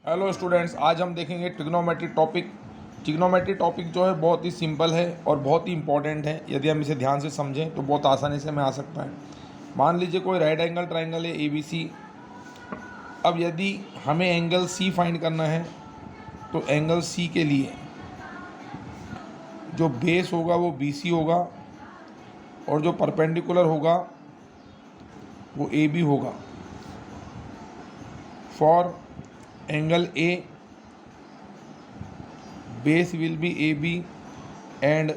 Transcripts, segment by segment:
Hello students, आज हम देखेंगे ट्रिग्नोमेट्री टॉपिक। ट्रिग्नोमेट्री टॉपिक जो है बहुत ही सिंपल है और बहुत ही इंपॉर्टेंट है। यदि हम इसे ध्यान से समझें तो बहुत आसानी से हमें आ सकता है। मान लीजिए कोई राइट एंगल ट्राइंगल है ABC। अब यदि हमें एंगल C फाइंड करना है तो एंगल C के लिए जो बेस होगा वो BC होगा और जो परपेंडिकुलर होगा वो AB होगा। For angle A base will be AB and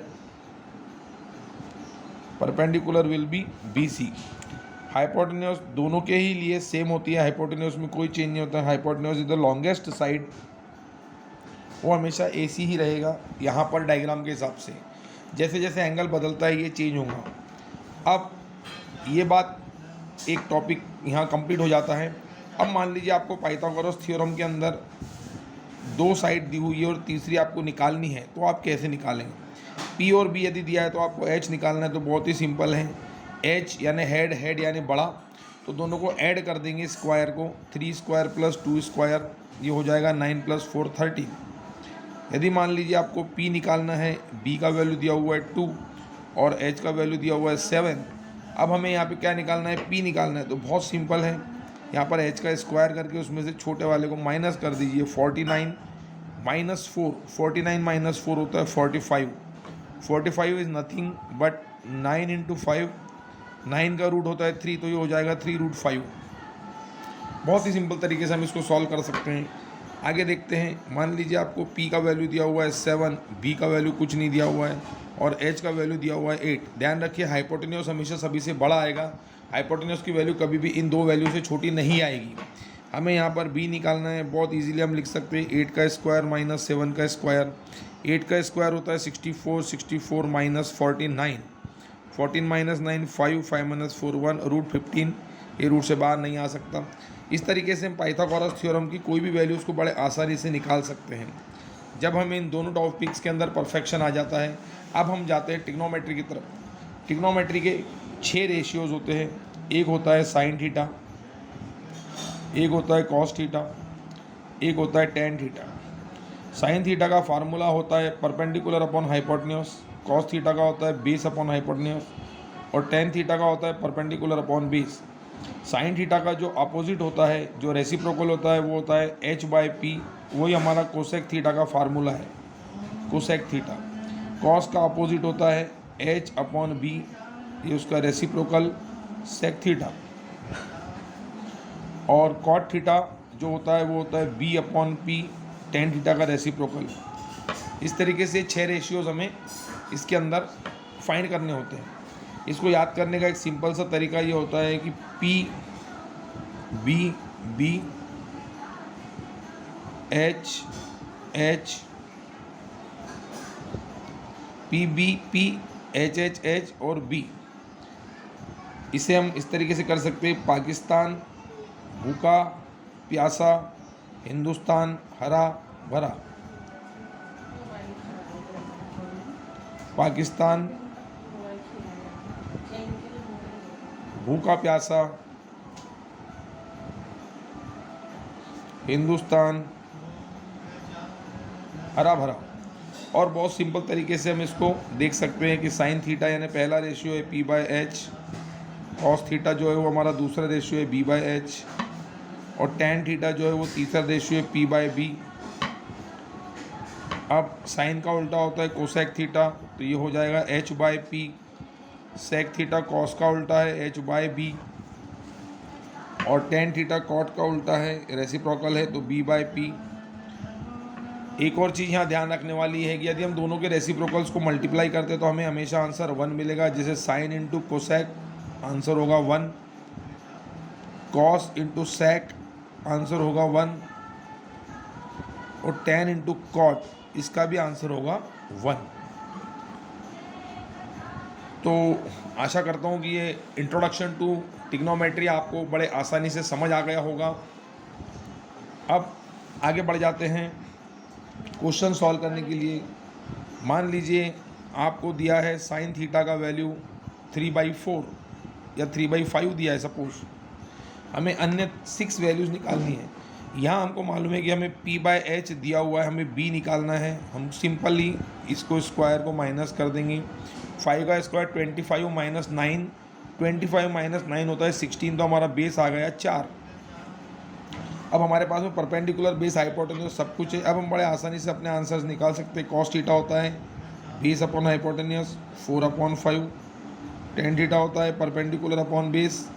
perpendicular will be BC। Hypotenuse दोनों के ही लिए सेम होती है, हाइपोटेन्यूज में कोई चेंज नहीं होता है। Hypotenuse is the longest side, वो हमेशा AC ही रहेगा। यहाँ पर डायग्राम के हिसाब से जैसे जैसे एंगल बदलता है ये चेंज होगा। अब ये बात एक टॉपिक यहाँ कंप्लीट हो जाता है। अब मान लीजिए आपको पाइथागोरस थ्योरम के अंदर दो साइड दी हुई है और तीसरी आपको निकालनी है, तो आप कैसे निकालेंगे? P और B यदि दिया है तो आपको H निकालना है, तो बहुत ही सिंपल है। H यानी हेड, हेड यानी बड़ा, तो दोनों को ऐड कर देंगे स्क्वायर को। 3 स्क्वायर प्लस 2 स्क्वायर, ये हो जाएगा 9 + 4 13। यदि मान लीजिए आपको P निकालना है, B का वैल्यू दिया हुआ है 2 और H का वैल्यू दिया हुआ है 7। अब हमें यहाँ पे क्या निकालना है? P निकालना है। तो बहुत सिंपल है, यहाँ पर H का स्क्वायर करके उसमें से छोटे वाले को माइनस कर दीजिए। 49 - 4, 49 - 4 होता है 45। 45 इज़ नथिंग बट 9 × 5, 9 का रूट होता है 3, तो ये हो जाएगा 3√5। बहुत ही सिंपल तरीके से हम इसको सॉल्व कर सकते हैं। आगे देखते हैं। मान लीजिए आपको P का वैल्यू दिया हुआ है 7, B का वैल्यू कुछ नहीं दिया हुआ है और H का वैल्यू दिया हुआ है 8। ध्यान रखिए हाइपोटेन्यूज हमेशा सभी से बड़ा आएगा। हाइपोटेन्यूज की वैल्यू कभी भी इन दो वैल्यू से छोटी नहीं आएगी। हमें यहाँ पर B निकालना है। बहुत इजीली हम लिख सकते हैं 8 का स्क्वायर - 7 का स्क्वायर। 8 का स्क्वायर होता है 64, 64 - 49, 14 - 9 5, 5 - 4 1, √15। ये रूट से बाहर नहीं आ सकता। इस तरीके से हम पाइथागोरस थ्योरम की कोई भी वैल्यूज़ को बड़े आसानी से निकाल सकते हैं जब हमें इन दोनों टॉपिक्स के अंदर परफेक्शन आ जाता है। अब हम जाते हैं ट्रिग्नोमेट्री की तरफ। ट्रिग्नोमेट्री के 6 रेशियोज़ होते हैं। एक होता है साइन थीटा, एक होता है कॉस थीटा, एक होता है टेन थीटा। साइन थीटा का फार्मूला होता है perpendicular upon hypotenuse, cos theta का होता है बेस अपॉन हाइपोटेन्यूज और टेन थीटा का होता है perpendicular upon base. Sine theta का जो अपोजिट होता है, जो रेसिप्रोकल होता है, वो होता है H/P। वही हमारा कोसेक थीटा का फार्मूला है, कोसेक थीटा। कॉस का अपोजिट होता है H/B, ये उसका रेसिप्रोकल सेक थीटा। और कॉट थीटा जो होता है वो होता है B/P, टेन थीटा का रेसिप्रोकल। इस तरीके से 6 रेशियोज़ हमें इसके अंदर फाइंड करने होते हैं। इसको याद करने का एक सिंपल सा तरीका ये होता है कि P B B H H P B P H H H और B। इसे हम इस तरीके से कर सकते हैं। पाकिस्तान भूखा प्यासा, हिंदुस्तान हरा भरा। पाकिस्तान भूखा प्यासा, हिंदुस्तान हरा भरा। और बहुत सिंपल तरीके से हम इसको देख सकते हैं कि साइन थीटा यानी पहला रेशियो है P/H, कॉस थीटा जो है वो हमारा दूसरा रेशियो है B/H और टेन थीटा जो है वो तीसरा रेशियो है P/B। अब साइन का उल्टा होता है कोसेक थीटा, तो ये हो जाएगा H/P। सेक थीटा कॉस का उल्टा है H/B और टेन थीटा कॉट का उल्टा है, रेसिप्रोकल है, तो B/P। एक और चीज़ यहाँ ध्यान रखने वाली है कि यदि हम दोनों के रेसिप्रोकल्स को मल्टीप्लाई करते हैं तो हमें हमेशा आंसर 1 मिलेगा। जैसे साइन × कोसेक आंसर होगा 1, कॉस × सेक आंसर होगा 1 और टेन × कॉट इसका भी आंसर होगा 1। तो आशा करता हूँ कि ये इंट्रोडक्शन टू ट्रिग्नोमेट्री आपको बड़े आसानी से समझ आ गया होगा। अब आगे बढ़ जाते हैं क्वेश्चन सॉल्व करने के लिए। मान लीजिए आपको दिया है साइन थीटा का वैल्यू 3/4 या 3/5 दिया है सपोज। हमें अन्य 6 वैल्यूज़ निकालनी है। यहाँ हमको मालूम है कि हमें p/h दिया हुआ है, हमें b निकालना है। हम सिंपली इसको स्क्वायर को माइनस कर देंगे। 5 का स्क्वायर 25 माइनस 9, 25 माइनस 9 होता है 16, तो हमारा बेस आ गया 4। अब हमारे पास में परपेंडिकुलर बेस हाइपोटेन्यूज सब कुछ है। अब हम बड़े आसानी से अपने आंसर्स निकाल सकते हैं। कॉस थीटा होता है base upon hypotenuse 4/5, tan theta होता है परपेंडिकुलर अपॉन बेस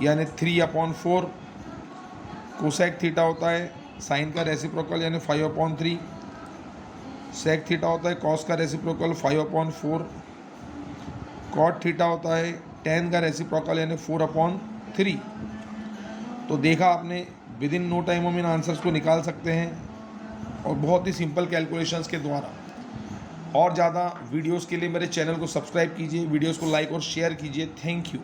यानी 3/4, कोसेक थीटा होता है साइन का रेसिप्रोकल यानी 5/3, सेक थीटा होता है कॉस का रेसिप्रोकल 5/4, कॉट थीटा होता है टेन का रेसिप्रोकल यानी 4/3। तो देखा आपने, विद इन नो टाइम हम इन आंसर्स को निकाल सकते हैं और बहुत ही सिंपल कैलकुलेशंस के द्वारा। और ज़्यादा वीडियोस के लिए मेरे चैनल को सब्सक्राइब कीजिए, वीडियोस को लाइक और शेयर कीजिए। Thank you.